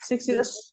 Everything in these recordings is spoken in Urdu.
60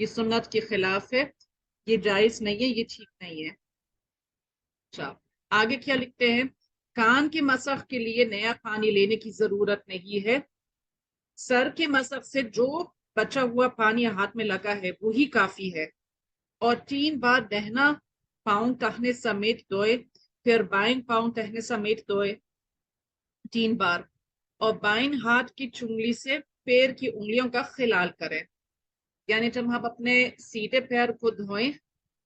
یہ سنت کے خلاف ہے، یہ جائز نہیں ہے، یہ ٹھیک نہیں ہے۔ اچھا، آگے کیا لکھتے ہیں؟ کان کے مسح کے لیے نیا پانی لینے کی ضرورت نہیں ہے، سر کے مسح سے جو بچا ہوا پانی ہاتھ میں لگا ہے وہی کافی ہے، اور 3 بار دہنا پاؤں ٹہنے سمیت دھوئے، پھر بائیں پاؤں ٹہنے سمیت دھوئے 3 بار، اور بائیں ہاتھ کی چنگلی سے پیر کی انگلیوں کا خلال کریں۔ یعنی جب ہم اپنے سیدھے پیر کو دھوئیں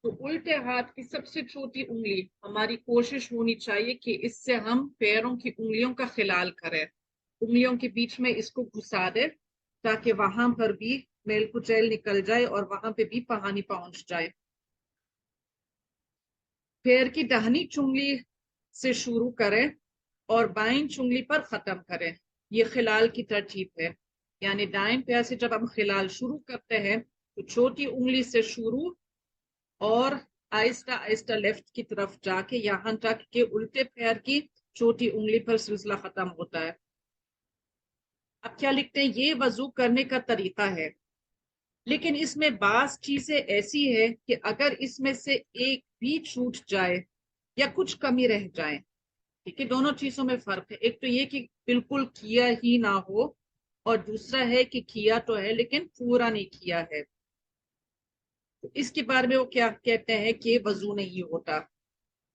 تو الٹے ہاتھ کی سب سے چھوٹی انگلی ہماری کوشش ہونی چاہیے کہ اس سے ہم پیروں کی انگلیوں کا خلال کریں، انگلیوں کے بیچ میں اس کو گھسا دے تاکہ وہاں پر بھی میل کچیل نکل جائے اور وہاں پہ بھی پانی پہنچ جائے۔ پیر کی داہنی چنگلی سے شروع کریں اور بائیں چنگلی پر ختم کریں، یہ خلال کی ترتیب ہے۔ یعنی دائیں پیر سے جب ہم خلال شروع کرتے ہیں تو چھوٹی انگلی سے شروع اور آہستہ آہستہ لیفٹ کی طرف جا کے یہاں تک کہ الٹے پیر کی چھوٹی انگلی پر سلسلہ ختم ہوتا ہے۔ اب کیا لکھتے ہیں؟ یہ وضو کرنے کا طریقہ ہے، لیکن اس میں بعض چیزیں ایسی ہے کہ اگر اس میں سے ایک بھی چھوٹ جائے یا کچھ کمی رہ جائے، ٹھیک ہے، دونوں چیزوں میں فرق ہے، ایک تو یہ کہ بالکل کیا ہی نہ ہو، اور دوسرا ہے کہ کیا تو ہے لیکن پورا نہیں کیا ہے، تو اس کے بارے میں وہ کیا کہتے ہیں کہ وضو نہیں ہوتا۔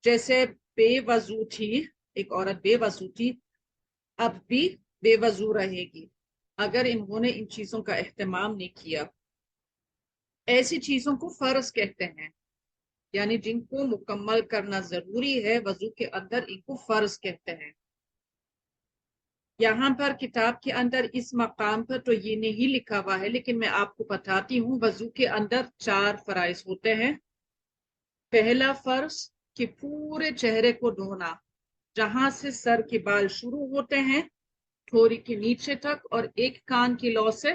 جیسے بے وضو تھی، ایک عورت بے وضو تھی، اب بھی بے وضو رہے گی اگر انہوں نے ان چیزوں کا اہتمام نہیں کیا۔ ایسی چیزوں کو فرض کہتے ہیں، یعنی جن کو مکمل کرنا ضروری ہے وضو کے اندر، ان کو فرض کہتے ہیں۔ یہاں پر کتاب کے اندر اس مقام پر تو یہ نہیں لکھا ہوا ہے، لیکن میں آپ کو بتاتی ہوں وضو کے اندر 4 فرائض ہوتے ہیں۔ پہلا فرض کہ پورے چہرے کو دھونا، جہاں سے سر کے بال شروع ہوتے ہیں تھوڑی کے نیچے تک اور ایک کان کی لو سے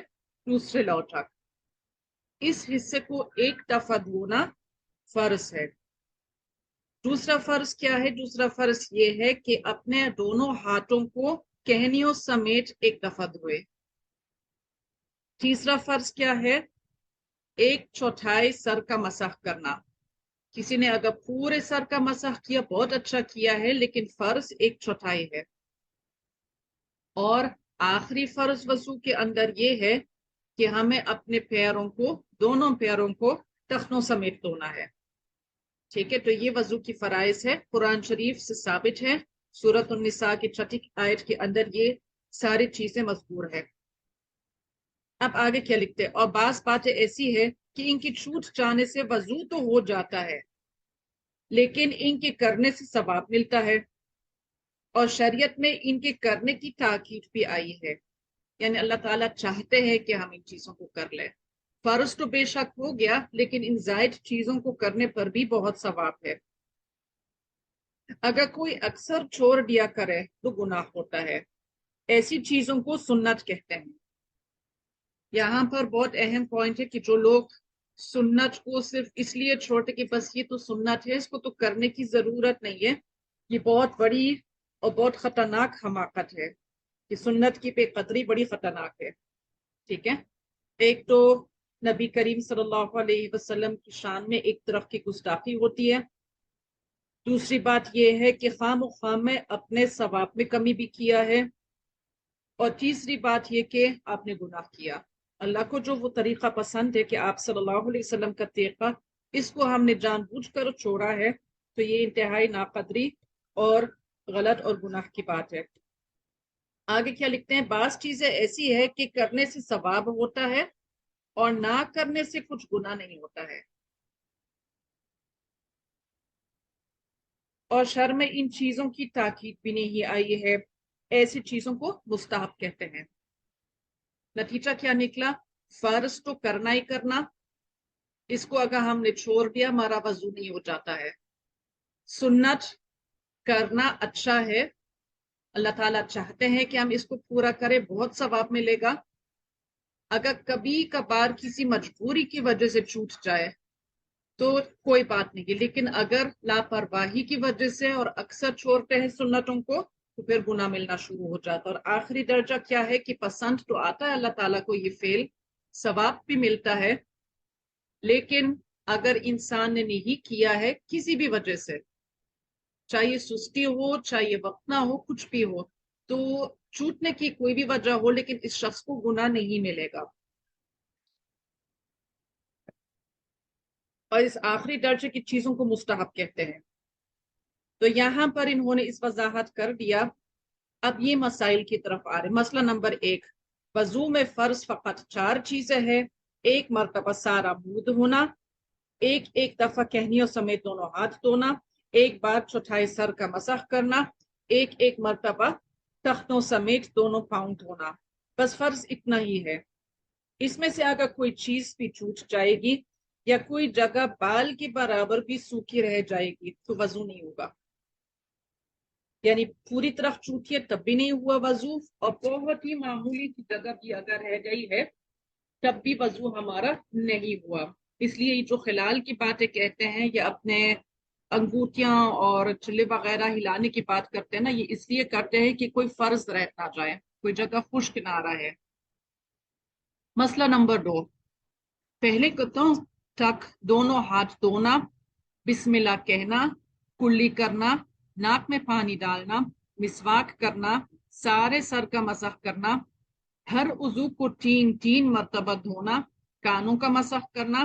دوسرے لو تک، اس حصے کو ایک دفعہ دھونا فرض ہے۔ دوسرا فرض کیا ہے؟ دوسرا فرض یہ ہے کہ اپنے دونوں ہاتھوں کو کہنیوں سمیت ایک دفعہ دھوئے۔ تیسرا فرض کیا ہے؟ 1/4 سر کا مسح کرنا۔ کسی نے اگر پورے سر کا مسح کیا بہت اچھا کیا ہے، لیکن فرض 1/4 ہے۔ اور آخری فرض وضو کے اندر یہ ہے کہ ہمیں اپنے پیروں کو، دونوں پیروں کو ٹخنوں سمیت دھونا ہے، ٹھیک ہے۔ تو یہ وضو کی فرائض ہے، قرآن شریف سے ثابت ہے، سورۃ النساء کی 6 آیت کے اندر یہ ساری چیزیں مذکور ہے۔ اب آگے کیا لکھتے ہیں؟ اور بعض باتیں ایسی ہے کہ ان کی چھوٹ جانے سے وضو تو ہو جاتا ہے لیکن ان کے کرنے سے ثواب ملتا ہے، اور شریعت میں ان کے کرنے کی تاکید بھی آئی ہے، یعنی اللہ تعالیٰ چاہتے ہیں کہ ہم ان چیزوں کو کر لیں۔ فرض تو بے شک ہو گیا، لیکن ان زائد چیزوں کو کرنے پر بھی بہت ثواب ہے۔ اگر کوئی اکثر چھوڑ دیا کرے تو گناہ ہوتا ہے، ایسی چیزوں کو سنت کہتے ہیں۔ یہاں پر بہت اہم پوائنٹ ہے کہ جو لوگ سنت کو صرف اس لیے چھوڑتے کہ بس یہ تو سنت ہے، اس کو تو کرنے کی ضرورت نہیں ہے، یہ بہت بڑی اور بہت خطرناک حماقت ہے، کہ سنت کی بے قدری بڑی خطرناک ہے، ٹھیک ہے۔ ایک تو نبی کریم صلی اللہ علیہ وسلم کی شان میں ایک طرف کی گستاخی ہوتی ہے، دوسری بات یہ ہے کہ خام و خام میں اپنے ثواب میں کمی بھی کیا ہے، اور تیسری بات یہ کہ آپ نے گناہ کیا۔ اللہ کو جو وہ طریقہ پسند ہے کہ آپ صلی اللہ علیہ وسلم کا طریقہ، اس کو ہم نے جان بوجھ کر چھوڑا ہے، تو یہ انتہائی ناقدری اور غلط اور گناہ کی بات ہے۔ آگے کیا لکھتے ہیں؟ بعض چیزیں ایسی ہے کہ کرنے سے ثواب ہوتا ہے اور نہ کرنے سے کچھ گناہ نہیں ہوتا ہے، اور شرع میں ان چیزوں کی تاکید بھی نہیں آئی ہے، ایسی چیزوں کو مستحب کہتے ہیں۔ نتیجہ کیا نکلا؟ فرض تو کرنا ہی کرنا، اس کو اگر ہم نے چھوڑ دیا ہمارا وضو نہیں ہو جاتا ہے۔ سنت کرنا اچھا ہے، اللہ تعالیٰ چاہتے ہیں کہ ہم اس کو پورا کریں، بہت ثواب ملے گا۔ اگر کبھی کبھار کسی مجبوری کی وجہ سے چھوٹ جائے تو کوئی بات نہیں، لیکن اگر لاپرواہی کی وجہ سے اور اکثر چھوڑتے ہیں سنتوں کو تو پھر گناہ ملنا شروع ہو جاتا ہے۔ اور آخری درجہ کیا ہے کہ پسند تو آتا ہے اللہ تعالیٰ کو یہ فعل، ثواب بھی ملتا ہے، لیکن اگر انسان نے نہیں کیا ہے کسی بھی وجہ سے، چاہے سستی ہو، چاہے وقت نہ ہو، کچھ بھی ہو، تو چھوٹنے کی کوئی بھی وجہ ہو، لیکن اس شخص کو گناہ نہیں ملے گا. اور اس آخری درجے کی چیزوں کو مستحب کہتے ہیں. تو یہاں پر انہوں نے اس وضاحت کر دیا. اب یہ مسائل کی طرف آ رہے. مسئلہ نمبر 1، وضو میں فرض فقط 4 چیزیں ہیں. 1 مرتبہ سارا منہ دھونا، ایک دفعہ کہنیوں سمیت دونوں ہاتھ دھونا، 1 بار چوتھائی سر کا مسح کرنا، ایک مرتبہ تختوں سمیت دونوں پاؤں دھونا. بس فرض اتنا ہی ہے. اس میں سے اگر کوئی چیز بھی چھوٹ جائے گی یا کوئی جگہ بال کے برابر بھی سوکھی رہ جائے گی تو وضو نہیں ہوگا. یعنی پوری طرف چھوٹی ہے تب بھی نہیں ہوا وضو، اور بہت ہی معمولی سی جگہ بھی اگر رہ گئی ہے تب بھی وضو ہمارا نہیں ہوا. اس لیے یہ جو خلال کی باتیں کہتے ہیں یا اپنے انگوٹیاں اور چلے وغیرہ ہلانے کی بات کرتے ہیں نا، یہ اس لیے کرتے ہیں کہ کوئی فرض رہ نہ جائے، کوئی جگہ خشک نہ رہے. مسئلہ نمبر 2، پہلے قطعوں تک دونوں ہاتھ دھونا، بسم اللہ کہنا، کلی کرنا، ناک میں پانی ڈالنا، مسواک کرنا، سارے سر کا مسح کرنا، ہر عضو کو 3 مرتبہ دھونا، کانوں کا مسح کرنا،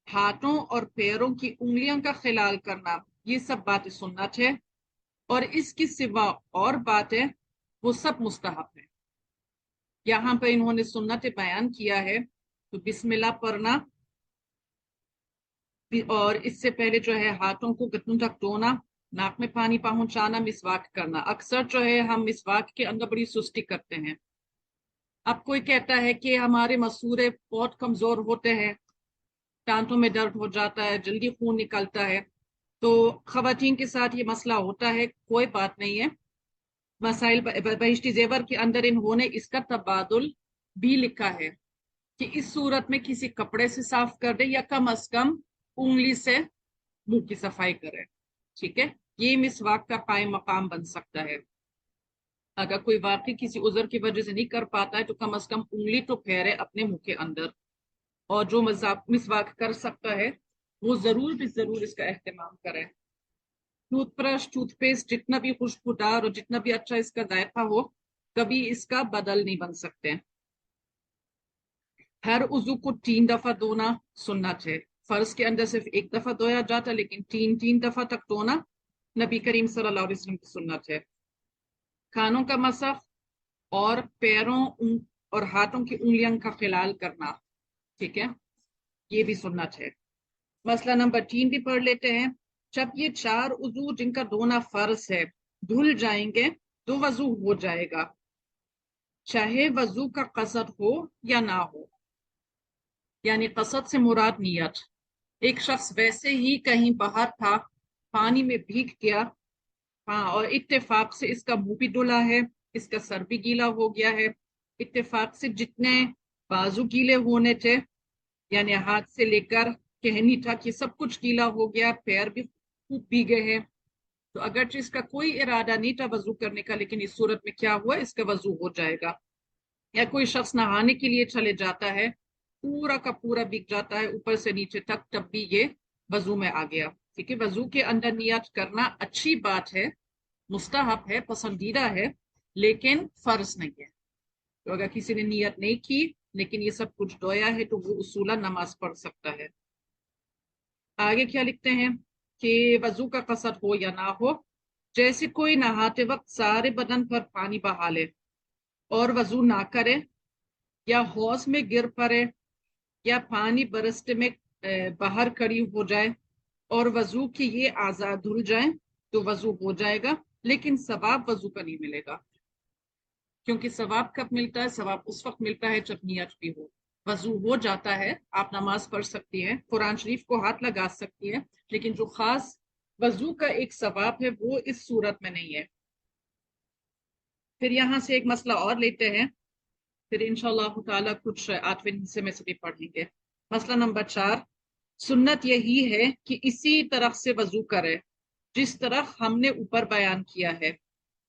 ہاتھوں اور پیروں کی انگلیاں کا خلال کرنا. یہ سب باتیں سنت ہے، اور اس کی سوا اور باتیں وہ سب مستحب ہیں. یہاں پہ انہوں نے سنت بیان کیا ہے. تو بسم اللہ پڑھنا، اور اس سے پہلے جو ہے ہاتھوں کو گھٹنوں تک دھونا، ناک میں پانی پہنچانا، مسواک کرنا. اکثر جو ہے ہم مسواک کے اندر بڑی سستی کرتے ہیں. اب کوئی کہتا ہے کہ ہمارے مسورے بہت کمزور ہوتے ہیں، ٹانٹوں میں درد ہو جاتا ہے، جلدی خون نکلتا ہے. تو خواتین کے ساتھ یہ مسئلہ ہوتا ہے، کوئی بات نہیں ہے. مسائل بہشتی زیور کے اندر انہوں نے اس کا تبادل بھی لکھا ہے کہ اس صورت میں کسی کپڑے سے صاف کر دے یا کم از کم انگلی سے منہ کی صفائی کرے. ٹھیک ہے، یہ مسواک کا قائم مقام بن سکتا ہے. اگر کوئی واقعی کسی عذر کی وجہ سے نہیں کر پاتا ہے تو کم از کم انگلی تو پھیرے اپنے منہ کے اندر، اور جو مسواک کر سکتا ہے وہ ضرور بھی ضرور اس کا اہتمام کرے. ٹوتھ برش، ٹوتھ پیسٹ جتنا بھی خوشبودار اور جتنا بھی اچھا اس کا ذائقہ ہو، کبھی اس کا بدل نہیں بن سکتے. ہر عضو کو 3 دفعہ دھونا سنت ہے. فرض کے اندر صرف 1 دفعہ دھویا جاتا، لیکن 3 دفعہ تک دھونا نبی کریم صلی اللہ علیہ وسلم کی سنت ہے. کانوں کا مسح اور پیروں اور ہاتھوں کی انگلیاں کا خلال کرنا، ٹھیک ہے، یہ بھی سنت ہے. مسئلہ نمبر 3 بھی پڑھ لیتے ہیں. جب یہ 4 عضو جن کا دھونا فرض ہے دھل جائیں گے تو وضو ہو جائے گا، چاہے وضو کا قصد ہو یا نہ ہو. یعنی قصد سے مراد نیت. ایک شخص ویسے ہی کہیں باہر تھا، پانی میں بھیگ گیا، اور اتفاق سے اس کا منہ بھی دھلا ہے، اس کا سر بھی گیلا ہو گیا ہے، اتفاق سے جتنے بازو گیلے ہونے تھے، یعنی ہاتھ سے لے کر کہنی تک یہ سب کچھ گیلا ہو گیا، پیر بھی خوب بھیگے ہیں. تو اگرچہ اس کا کوئی ارادہ نہیں تھا وضو کرنے کا، لیکن اس صورت میں کیا ہوا، اس کا وضو ہو جائے گا. یا کوئی شخص نہانے کے لیے چلے جاتا ہے، پورا کا پورا بھیگ جاتا ہے اوپر سے نیچے تک، تب بھی یہ وضو میں آ گیا. ٹھیک ہے، وضو کے اندر نیت کرنا اچھی بات ہے، مستحب ہے، پسندیدہ ہے، لیکن فرض نہیں ہے. تو اگر کسی نے نیت نہیں کی لیکن یہ سب کچھ دھویا ہے تو وہ اصولاً نماز پڑھ سکتا ہے. آگے کیا لکھتے ہیں کہ وضو کا قصد ہو یا نہ ہو، جیسے کوئی نہاتے وقت سارے بدن پر پانی بہا لے اور وضو نہ کرے، یا حوض میں گر پڑے، یا پانی برستے میں باہر کھڑی ہو جائے اور وضو کی یہ اعضاء دھل جائیں تو وضو ہو جائے گا، لیکن ثواب وضو کا نہیں ملے گا. کیونکہ ثواب کب ملتا ہے؟ ثواب اس وقت ملتا ہے جب نیت بھی ہو. وضو ہو جاتا ہے، آپ نماز پڑھ سکتی ہیں، قرآن شریف کو ہاتھ لگا سکتی ہیں، لیکن جو خاص وضو کا ایک ثواب ہے وہ اس صورت میں نہیں ہے. پھر یہاں سے ایک مسئلہ اور لیتے ہیں، پھر انشاءاللہ تعالیٰ کچھ 8ویں حصے میں سے بھی پڑھیں گے. مسئلہ نمبر 4، سنت یہی ہے کہ اسی طرح سے وضو کرے جس طرح ہم نے اوپر بیان کیا ہے،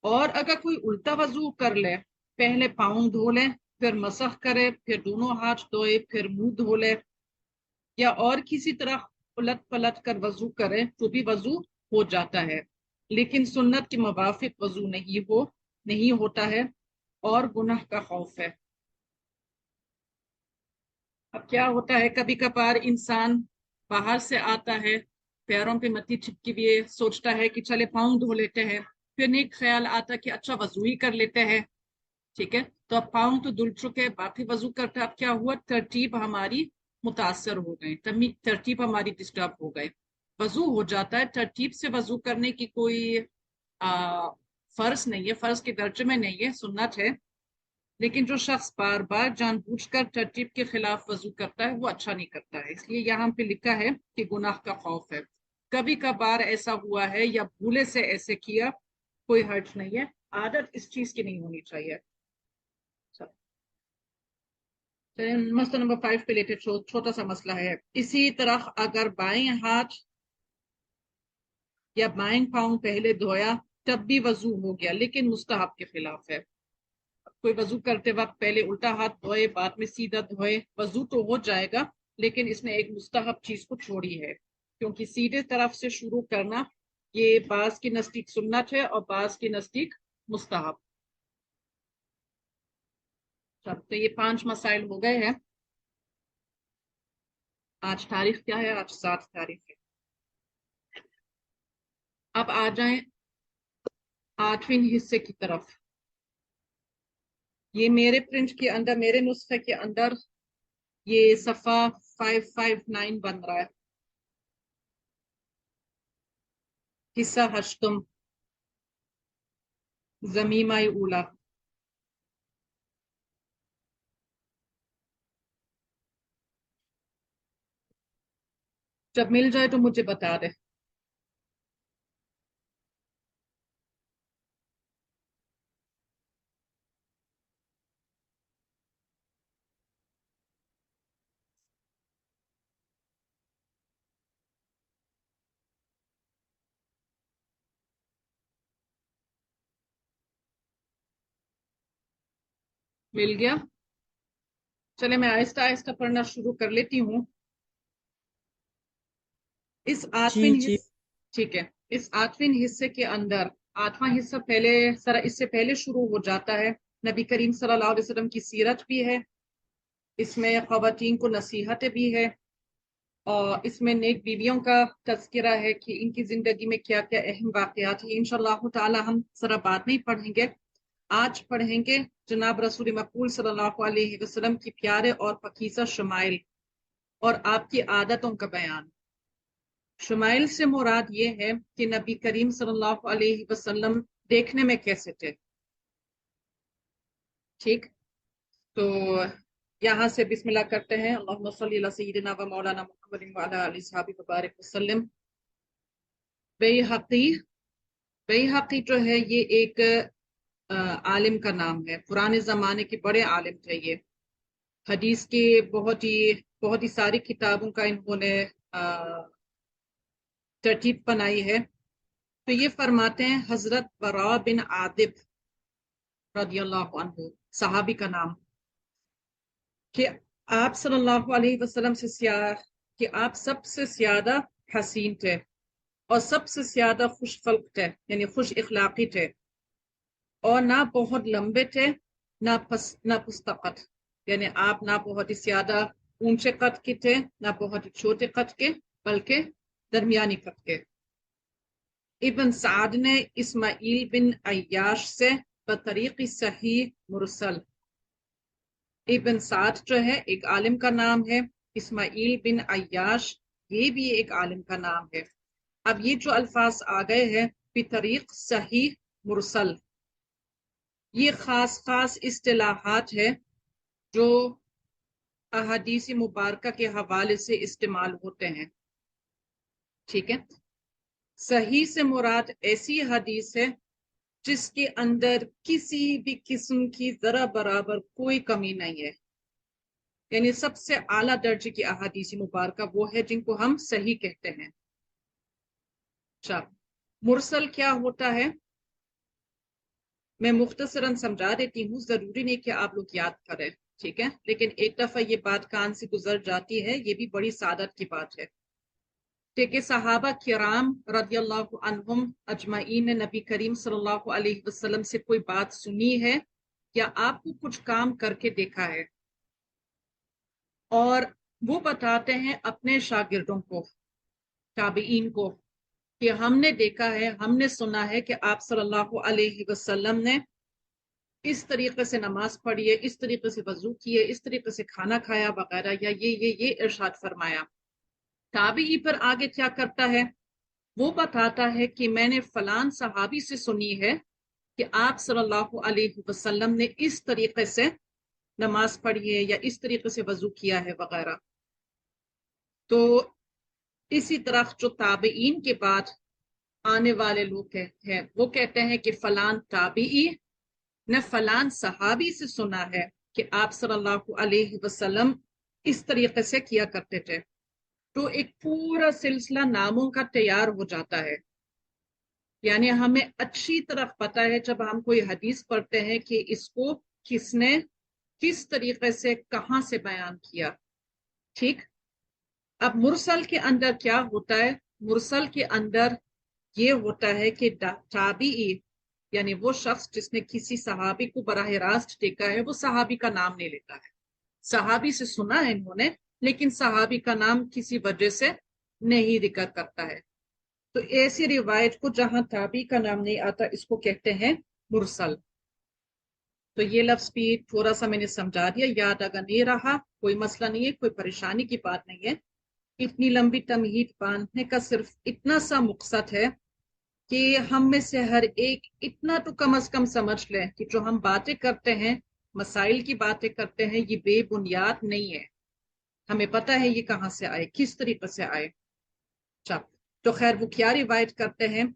اور اگر کوئی الٹا وضو کر لے، پہلے پاؤں دھو لے، پھر مسح کرے، پھر دونوں ہاتھ دھوئے، پھر منہ دھو لے، یا اور کسی طرح الٹ پلٹ کر وضو کریں تو بھی وضو ہو جاتا ہے، لیکن سنت کے موافق وضو نہیں ہوتا ہے اور گناہ کا خوف ہے۔ اب کیا ہوتا ہے، کبھی کبھار انسان باہر سے آتا ہے، پیروں پہ مٹی چھپکی ہوئی ہے، سوچتا ہے کہ چلے پاؤں دھو لیتے ہیں، پھر نیک خیال آتا کہ اچھا وضو ہی کر لیتے ہیں، ٹھیک ہے، تو اب پاؤں تو دھل چکے، باقی وضو کرتا، اب کیا ہوا، ترتیب ہماری متاثر ہو گئی، ترتیب ہماری ڈسٹرب ہو گئی، وضو ہو جاتا ہے۔ ترتیب سے وضو کرنے کی کوئی فرض نہیں ہے، فرض کے درجے میں نہیں ہے، سنت ہے، لیکن جو شخص بار بار جان بوجھ کر ترتیب کے خلاف وضو کرتا ہے وہ اچھا نہیں کرتا ہے، اس لیے یہاں پہ لکھا ہے کہ گناہ کا خوف ہے۔ کبھی کبھار ایسا ہوا ہے یا بھولے سے ایسے کیا، کوئی حرج نہیں ہے، عادت اس چیز کی نہیں ہونی چاہیے۔ مسئلہ نمبر 5 پہ لیتے، چھوٹا سا مسئلہ ہے، اسی طرح اگر بائیں ہاتھ یا بائیں پاؤں پہلے دھویا تب بھی وضو ہو گیا لیکن مستحب کے خلاف ہے۔ کوئی وضو کرتے وقت پہلے الٹا ہاتھ دھوئے بعد میں سیدھا دھوئے، وضو تو ہو جائے گا لیکن اس نے ایک مستحب چیز کو چھوڑی ہے، کیونکہ سیدھے طرف سے شروع کرنا یہ بعض کی نزدیک سنت ہے اور بعض کی نزدیک مستحب۔ تو یہ 5 مسائل ہو گئے ہیں۔ آج تاریخ کیا ہے؟ آج 7 تاریخ ہے۔ اب آ جائیں 8ویں حصے کی طرف۔ یہ میرے پرنٹ کے اندر، میرے نسخے کے اندر یہ صفحہ 559 بن رہا ہے، حصہ 8، زمیمہ اولا۔ جب مل جائے تو مجھے بتا دے۔ مل گیا؟ چلے میں آہستہ آہستہ پڑھنا شروع کر لیتی ہوں۔ اس جی 8ویں جی ٹھیک ہے، اس 8ویں حصے کے اندر 8واں حصہ پہلے اس سے پہلے شروع ہو جاتا ہے، نبی کریم صلی اللہ علیہ وسلم کی سیرت بھی ہے، اس میں خواتین کو نصیحت بھی ہے، اور اس میں نیک بیویوں کا تذکرہ ہے کہ ان کی زندگی میں کیا کیا اہم واقعات ہیں۔ انشاءاللہ تعالی ہم ذرا بعد نہیں پڑھیں گے، آج پڑھیں گے جناب رسول مقبول صلی اللہ علیہ وسلم کی پیارے اور پاکیزہ شمائل اور آپ کی عادتوں کا بیان۔ شمائل سے مراد یہ ہے کہ نبی کریم صلی اللہ علیہ وسلم دیکھنے میں کیسے تھے، ٹھیک، تو یہاں سے بسم اللہ کرتے ہیں، اللہم صلی علی سیدنا و مولانا محمد وعلی آلہ صحابہ وبارک وسلم۔ بیہقی جو ہے یہ ایک عالم کا نام ہے، پرانے زمانے کے بڑے عالم تھے، یہ حدیث کے بہت ہی ساری کتابوں کا انہوں نے ترتیب بنائی ہے۔ تو یہ فرماتے ہیں حضرت براء بن عازب رضی اللہ عنہ، صحابی کا نام، کہ آپ صلی اللہ علیہ وسلم کہ آپ سب سے زیادہ حسین تھے اور سب سے زیادہ خوش خلق تھے، یعنی خوش اخلاقی تھے، اور نہ بہت لمبے تھے نہ پست قد، یعنی آپ نہ بہت ہی زیادہ اونچے قد کے تھے نہ بہت ہی چھوٹے قد کے، بلکہ درمیانی قد کے۔ ابن سعد نے اسماعیل بن عیاش سے بطریق صحیح مرسل، ابن سعد جو ہے ایک عالم کا نام ہے، اسماعیل بن عیاش یہ بھی ایک عالم کا نام ہے۔ اب یہ جو الفاظ آ گئے ہیں بطریق صحیح مرسل، یہ خاص اصطلاحات ہے جو احادیث مبارکہ کے حوالے سے استعمال ہوتے ہیں، ٹھیک ہے۔ صحیح سے مراد ایسی حدیث ہے جس کے اندر کسی بھی قسم کی ذرا برابر کوئی کمی نہیں ہے، یعنی سب سے اعلیٰ درجے کی احادیث مبارکہ وہ ہے جن کو ہم صحیح کہتے ہیں۔ اچھا، مرسل کیا ہوتا ہے میں مختصراً سمجھا دیتی ہوں، ضروری نہیں کہ آپ لوگ یاد کریں۔ ٹھیک ہے، لیکن ایک دفعہ یہ بات کان سے گزر جاتی ہے، یہ بھی بڑی سعادت کی بات ہے کہ صحابہ کرام رضی اللہ عنہم اجمعین نے نبی کریم صلی اللہ علیہ وسلم سے کوئی بات سنی ہے یا آپ کو کچھ کام کر کے دیکھا ہے، اور وہ بتاتے ہیں اپنے شاگردوں کو، تابعین کو، کہ ہم نے دیکھا ہے، ہم نے سنا ہے کہ آپ صلی اللہ علیہ وسلم نے اس طریقے سے نماز پڑھی ہے، اس طریقے سے وضو کیے، اس طریقے سے کھانا کھایا وغیرہ، یا یہ ارشاد فرمایا۔ تابعی پر آگے کیا کرتا ہے، وہ بتاتا ہے کہ میں نے فلان صحابی سے سنی ہے کہ آپ صلی اللہ علیہ وسلم نے اس طریقے سے نماز پڑھی ہے یا اس طریقے سے وضو کیا ہے وغیرہ۔ تو اسی طرح جو تابعین کے بعد آنے والے لوگ ہیں وہ کہتے ہیں کہ فلان تابعی نے فلان صحابی سے سنا ہے کہ آپ صلی اللہ علیہ وسلم اس طریقے سے کیا کرتے تھے۔ تو ایک پورا سلسلہ ناموں کا تیار ہو جاتا ہے، یعنی ہمیں اچھی طرح پتہ ہے جب ہم کوئی حدیث پڑھتے ہیں کہ اس کو کس نے کس طریقے سے کہاں سے بیان کیا۔ ٹھیک، اب مرسل کے اندر کیا ہوتا ہے، مرسل کے اندر یہ ہوتا ہے کہ تابعی یعنی وہ شخص جس نے کسی صحابی کو براہ راست دیکھا ہے، وہ صحابی کا نام نہیں لیتا ہے، صحابی سے سنا ہے انہوں نے لیکن صحابی کا نام کسی وجہ سے نہیں ذکر کرتا ہے۔ تو ایسی روایت کو جہاں تابعی کا نام نہیں آتا اس کو کہتے ہیں مرسل۔ تو یہ لفظ بھی تھوڑا سا میں نے سمجھا دیا، یاد اگر نہیں رہا کوئی مسئلہ نہیں ہے، کوئی پریشانی کی بات نہیں ہے۔ اتنی لمبی تمہید باندھنے کا صرف اتنا سا مقصد ہے کہ ہم میں سے ہر ایک اتنا تو کم از کم سمجھ لیں کہ جو ہم باتیں کرتے ہیں، مسائل کی باتیں کرتے ہیں، یہ بے بنیاد نہیں ہے، ہمیں پتہ ہے یہ کہاں سے آئے، کس طریقے سے آئے۔ تو خیر وہ کیا روایت کرتے ہیں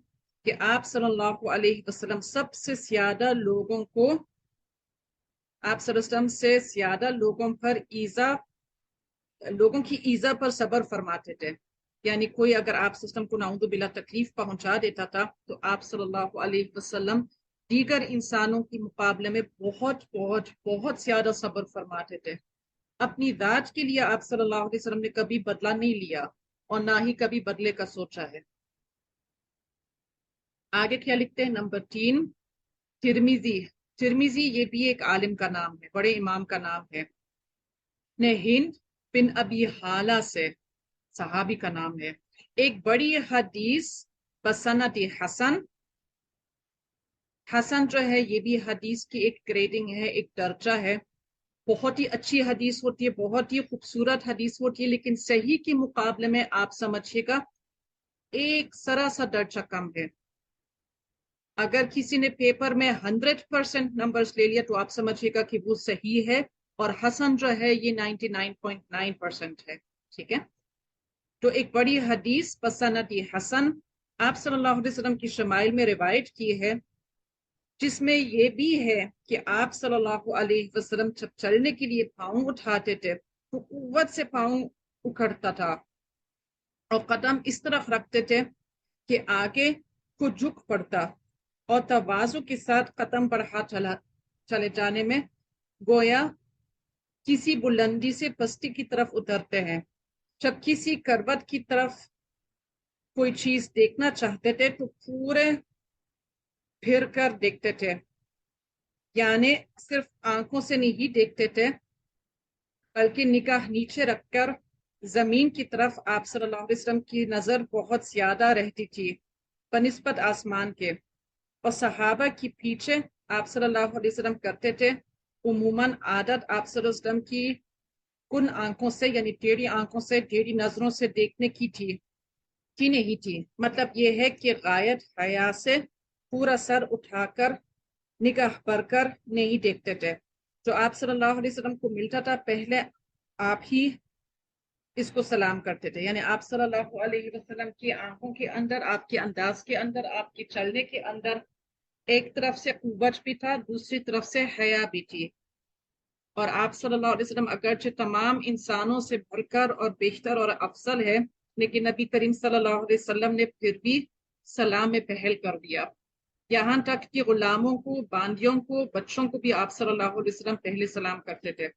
کہ آپ صلی اللہ علیہ وسلم سب سے زیادہ لوگوں کو، آپ صلی اللہ علیہ وسلم سے زیادہ لوگوں کی ایذا پر صبر فرماتے تھے، یعنی کوئی اگر آپ سسٹم کو نعوذ باللہ تکلیف پہنچا دیتا تھا تو آپ صلی اللہ علیہ وسلم دیگر انسانوں کے مقابلے میں بہت بہت بہت زیادہ صبر فرماتے تھے۔ اپنی ذات کے لیے آپ صلی اللہ علیہ وسلم نے کبھی بدلہ نہیں لیا اور نہ ہی کبھی بدلے کا سوچا ہے۔ آگے کیا لکھتے ہیں، نمبر 3، ترمیزی۔ ترمیزی یہ بھی ایک عالم کا نام ہے، بڑے امام کا نام ہے، نے ہند بن ابی حالہ سے، صحابی کا نام ہے، ایک بڑی حدیث بسند حسن۔ حسن جو ہے یہ بھی حدیث کی ایک گریڈنگ ہے، ایک درجہ ہے، بہت ہی اچھی حدیث ہوتی ہے، بہت ہی خوبصورت حدیث ہوتی ہے، لیکن صحیح کے مقابلے میں آپ سمجھیے گا ایک ذرا سا درجہ کم ہے۔ اگر کسی نے پیپر میں 100% نمبرز لے لیا تو آپ سمجھیے گا کہ وہ صحیح ہے، اور حسن جو ہے یہ 99.9% ہے۔ ٹھیک ہے، تو ایک بڑی حدیث بسند حسن آپ صلی اللہ علیہ وسلم کی شمائل میں روایت کی ہے، جس میں یہ بھی ہے کہ آپ صلی اللہ علیہ وسلم جب چلنے کے لیے پاؤں اٹھاتے تھے تو قوت سے پاؤں اکھڑتا تھا اور قدم اس طرف رکھتے تھے کہ آگے کو جھک پڑتا، اور تواضع کے ساتھ قدم بڑھا چلے جانے میں گویا کسی بلندی سے پستی کی طرف اترتے ہیں۔ جب کسی کروٹ کی طرف کوئی چیز دیکھنا چاہتے تھے تو پورے پھر کر دیکھتے تھے، یعنی صرف آنکھوں سے نہیں دیکھتے تھے بلکہ نگاہ نیچے رکھ کر زمین کی طرف آپ صلی اللہ علیہ وسلم کی نظر بہت زیادہ رہتی تھی بنسبت آسمان کے، اور صحابہ کی پیچھے آپ صلی اللہ علیہ وسلم کرتے تھے۔ عموماً عادت آپ صلی اللہ علیہ وسلم کی کن آنکھوں سے یعنی ٹیڑھی آنکھوں سے ٹیڑھی نظروں سے دیکھنے کی نہیں تھی، مطلب یہ ہے کہ غایت حیا سے پورا سر اٹھا کر نگاہ بھر کر نہیں دیکھتے تھے۔ جو آپ صلی اللہ علیہ وسلم کو ملتا تھا پہلے آپ ہی اس کو سلام کرتے تھے، یعنی آپ صلی اللہ علیہ وسلم کی آنکھوں کے اندر، آپ کے انداز کے اندر، آپ کے چلنے کے اندر ایک طرف سے قوت بھی تھا، دوسری طرف سے حیا بھی تھی، اور آپ صلی اللہ علیہ وسلم اگرچہ تمام انسانوں سے بڑھ کر اور بہتر اور افضل ہے، لیکن نبی کریم صلی اللہ علیہ وسلم نے پھر بھی سلام میں پہل کر دیا، یہاں تک کہ غلاموں کو، باندیوں کو، بچوں کو بھی آپ صلی اللہ علیہ وسلم پہلے سلام کرتے تھے۔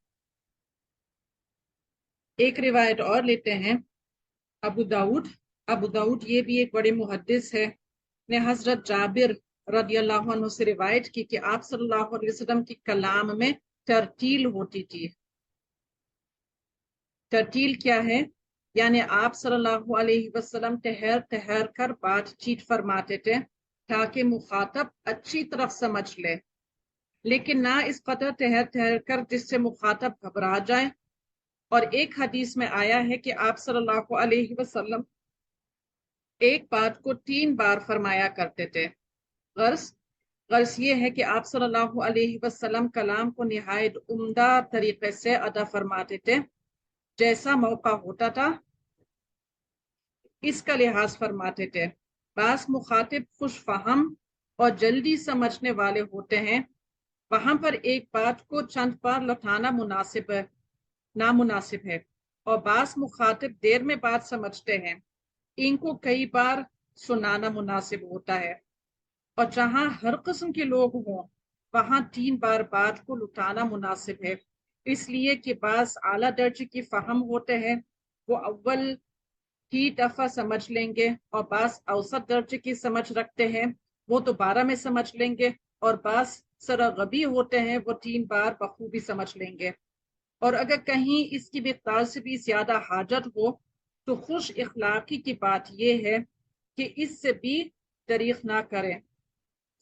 ایک روایت اور لیتے ہیں ابو داؤد یہ بھی ایک بڑے محدث ہے نے حضرت جابر رضی اللہ عنہ سے روایت کی کہ آپ صلی اللہ علیہ وسلم کی کلام میں ترتیل ہوتی تھی۔ ترتیل کیا ہے؟ یعنی آپ صلی اللہ علیہ وسلم ٹھہر ٹھہر کر بات چیت فرماتے تھے تاکہ مخاطب اچھی طرح سمجھ لے، لیکن نہ اس قدر ٹھہر ٹھہر کر جس سے مخاطب گھبرا جائے۔ اور ایک حدیث میں آیا ہے کہ آپ صلی اللہ علیہ وسلم ایک بات کو 3 بار فرمایا کرتے تھے۔ غرض یہ ہے کہ آپ صلی اللہ علیہ وسلم کلام کو نہایت عمدہ طریقے سے ادا فرماتے تھے، جیسا موقع ہوتا تھا اس کا لحاظ فرماتے تھے۔ بعض مخاطب خوش فہم اور جلدی سمجھنے والے ہوتے ہیں، وہاں پر ایک بات کو چند بار لوٹانا نامناسب ہے، اور بعض مخاطب دیر میں بات سمجھتے ہیں، ان کو کئی بار سنانا مناسب ہوتا ہے۔ اور جہاں ہر قسم کے لوگ ہوں وہاں 3 بار بات کو لٹانا مناسب ہے، اس لیے کہ بعض اعلیٰ درجے کی فہم ہوتے ہیں، وہ اول ہی دفعہ سمجھ لیں گے، اور بعض اوسط درجے کی سمجھ رکھتے ہیں، وہ دوبارہ میں سمجھ لیں گے، اور بعض سرغبی ہوتے ہیں، وہ 3 بار بخوبی سمجھ لیں گے۔ اور اگر کہیں اس کی مقدار سے بھی زیادہ حاجت ہو تو خوش اخلاقی کی بات یہ ہے کہ اس سے بھی دریغ نہ کریں۔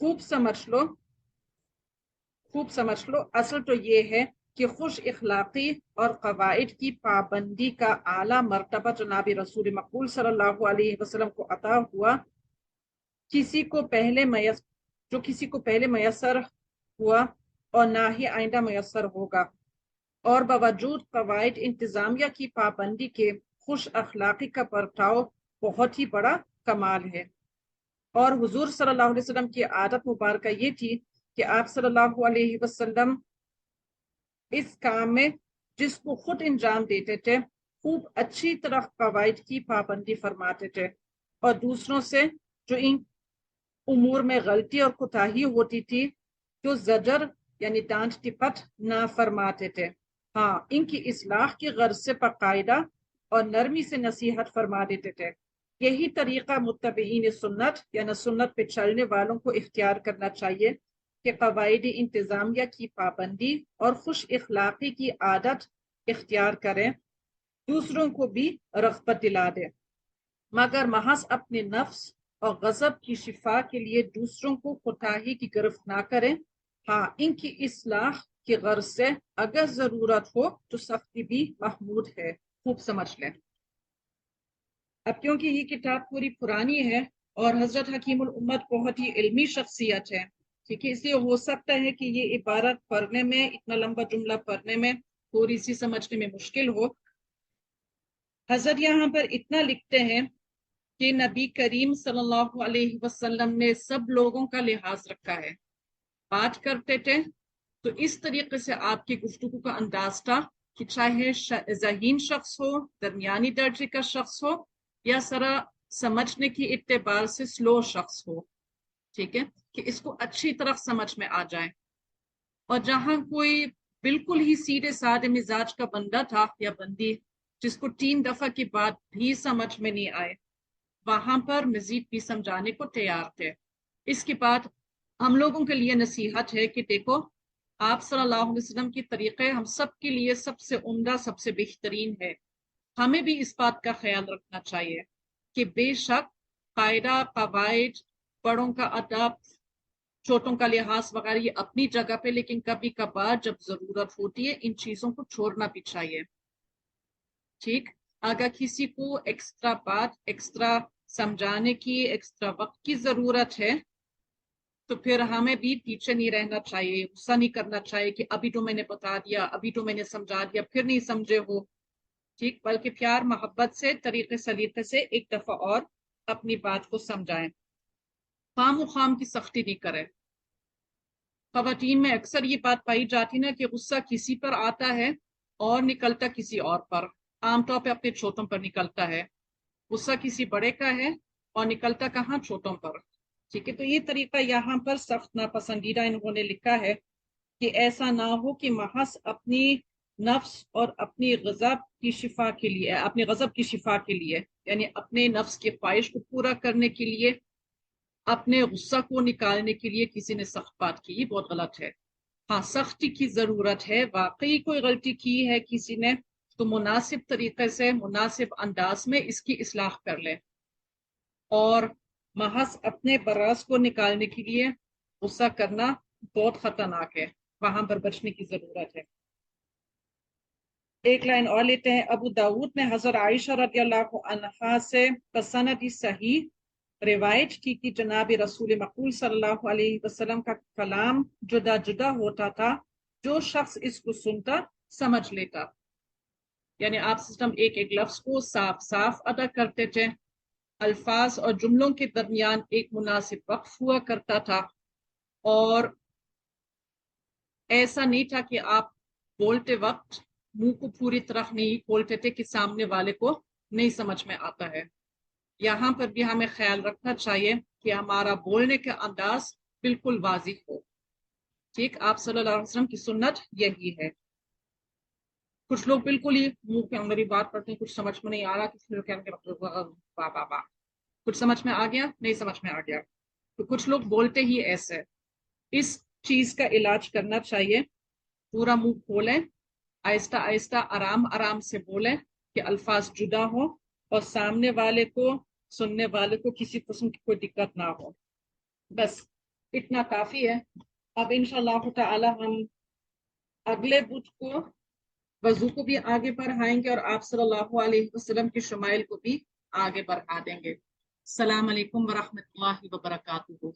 خوب سمجھ لو اصل تو یہ ہے کہ خوش اخلاقی اور قواعد کی پابندی کا اعلیٰ مرتبہ جناب رسول مقبول صلی اللہ علیہ وسلم کو عطا ہوا، کسی کو پہلے میسر ہوا اور نہ ہی آئندہ میسر ہوگا، اور باوجود قواعد انتظامیہ کی پابندی کے خوش اخلاقی کا برتاؤ بہت ہی بڑا کمال ہے۔ اور حضور صلی اللہ علیہ وسلم کی عادت مبارکہ یہ تھی کہ آپ صلی اللہ علیہ وسلم اس کام میں جس کو خود انجام دیتے تھے خوب اچھی طرح قواعد کی پابندی فرماتے تھے، اور دوسروں سے جو ان امور میں غلطی اور کوتاہی ہوتی تھی جو زجر یعنی ڈانٹ ٹپٹ نہ فرماتے تھے، ہاں ان کی اصلاح کی غرض سے باقاعدہ اور نرمی سے نصیحت فرما دیتے تھے۔ یہی طریقہ متبعین سنت یعنی سنت پہ چلنے والوں کو اختیار کرنا چاہیے کہ قواعد انتظامیہ کی پابندی اور خوش اخلاقی کی عادت اختیار کریں، دوسروں کو بھی رغبت دلا دیں، مگر محض اپنے نفس اور غضب کی شفا کے لیے دوسروں کو کوتاہی کی گرفت نہ کریں۔ ہاں ان کی اصلاح کی غرض سے اگر ضرورت ہو تو سختی بھی محمود ہے۔ خوب سمجھ لیں۔ اب کیونکہ یہ کتاب پوری پرانی ہے اور حضرت حکیم الامت بہت ہی علمی شخصیت ہے، ٹھیک ہے، اس لیے ہو سکتا ہے کہ یہ عبارت پڑھنے میں اتنا لمبا جملہ پڑھنے میں تھوڑی سی سمجھنے میں مشکل ہو۔ حضرت یہاں پر اتنا لکھتے ہیں کہ نبی کریم صلی اللہ علیہ وسلم نے سب لوگوں کا لحاظ رکھا ہے، بات کرتے تھے تو اس طریقے سے آپ کی گفتگو کا انداز تھا کہ چاہے ذہین شخص ہو، درمیانی درجے کا شخص ہو، یا ذرا سمجھنے کی اعتبار سے سلو شخص ہو، ٹھیک ہے، کہ اس کو اچھی طرح سمجھ میں آ جائے۔ اور جہاں کوئی بالکل ہی سیدھے سادے مزاج کا بندہ تھا یا بندی جس کو 3 دفعہ کی بات بھی سمجھ میں نہیں آئے، وہاں پر مزید بھی سمجھانے کو تیار تھے۔ اس کے بعد ہم لوگوں کے لیے نصیحت ہے کہ دیکھو آپ صلی اللہ علیہ وسلم کی طریقے ہم سب کے لیے سب سے عمدہ، سب سے بہترین ہے، ہمیں بھی اس بات کا خیال رکھنا چاہیے کہ بے شک قاعدہ، قواعد، بڑوں کا ادب، چھوٹوں کا لحاظ وغیرہ یہ اپنی جگہ پہ، لیکن کبھی کبھار جب ضرورت ہوتی ہے ان چیزوں کو چھوڑنا بھی چاہیے، ٹھیک۔ اگر کسی کو ایکسٹرا بات، ایکسٹرا سمجھانے کی، ایکسٹرا وقت کی ضرورت ہے تو پھر ہمیں بھی پیچھے نہیں رہنا چاہیے، غصہ نہیں کرنا چاہیے کہ ابھی تو میں نے بتا دیا، ابھی تو میں نے سمجھا دیا، پھر نہیں سمجھے ہو، ٹھیک، بلکہ پیار محبت سے، طریقے سلیقے سے ایک دفعہ اور اپنی بات کو سمجھائیں، خام و خام کی سختی نہیں کریں۔ خواتین میں اکثر یہ بات پائی جاتی نا کہ غصہ کسی پر آتا ہے اور نکلتا کسی اور پر، عام طور پہ اپنے چھوٹوں پر نکلتا ہے، غصہ کسی بڑے کا ہے اور نکلتا کہاں؟ چھوٹوں پر، ٹھیک ہے۔ تو یہ طریقہ یہاں پر سخت ناپسندیدہ انہوں نے لکھا ہے کہ ایسا نہ ہو کہ محض اپنی نفس اور اپنی غضب کی شفا کے لیے، اپنے غضب کی شفا کے لیے، یعنی اپنے نفس کی خواہش کو پورا کرنے کے لیے، اپنے غصہ کو نکالنے کے لیے کسی نے سخت بات کی، یہ بہت غلط ہے۔ ہاں سختی کی ضرورت ہے، واقعی کوئی غلطی کی ہے کسی نے تو مناسب طریقے سے مناسب انداز میں اس کی اصلاح کر لے، اور محض اپنے براز کو نکالنے کے لیے غصہ کرنا بہت خطرناک ہے، وہاں پر بچنے کی ضرورت ہے۔ ایک لائن اور لیتے ہیں۔ ابو داود نے حضرت عائشہ رضی اللہ عنہا سے بسند صحیح روایت کی کہ جناب رسول مقبول صلی اللہ علیہ وسلم کا کلام جدا جدا ہوتا تھا، جو شخص اس کو سنتا سمجھ لیتا، یعنی آپ سسٹم ایک ایک لفظ کو صاف صاف ادا کرتے تھے، الفاظ اور جملوں کے درمیان ایک مناسب وقف ہوا کرتا تھا، اور ایسا نہیں تھا کہ آپ بولتے وقت منہ کو پوری طرح نہیں کھولتے تھے کہ سامنے والے کو نہیں سمجھ میں آتا ہے۔ یہاں پر بھی ہمیں خیال رکھنا چاہیے کہ ہمارا بولنے کا انداز بالکل واضح ہو۔ ٹھیک، آپ صلی اللہ علیہ وسلم کی سنت یہی ہے۔ کچھ لوگ بالکل ہی منہ کے اندر ہی بات کرتے ہیں، کچھ سمجھ میں نہیں آ رہا، کچھ لوگ کہیں گے واہ واہ واہ، کچھ سمجھ میں آ گیا، نہیں سمجھ میں آ گیا، تو کچھ لوگ بولتے ہی ایسے۔ اس چیز کا علاج کرنا چاہیے، پورا منہ کھولیں، آہستہ آہستہ آرام آرام سے بولیں کہ الفاظ جدا ہوں اور سامنے والے کو، سننے والے کو کسی قسم کی کوئی دقت نہ ہو۔ بس اتنا کافی ہے۔ اب انشاءاللہ تعالی ہم اگلے بدھ کو وضو کو بھی آگے بڑھائیں گے اور آپ صلی اللہ علیہ وسلم کے شمائل کو بھی آگے بڑھا دیں گے۔ السلام علیکم ورحمۃ اللہ وبرکاتہ۔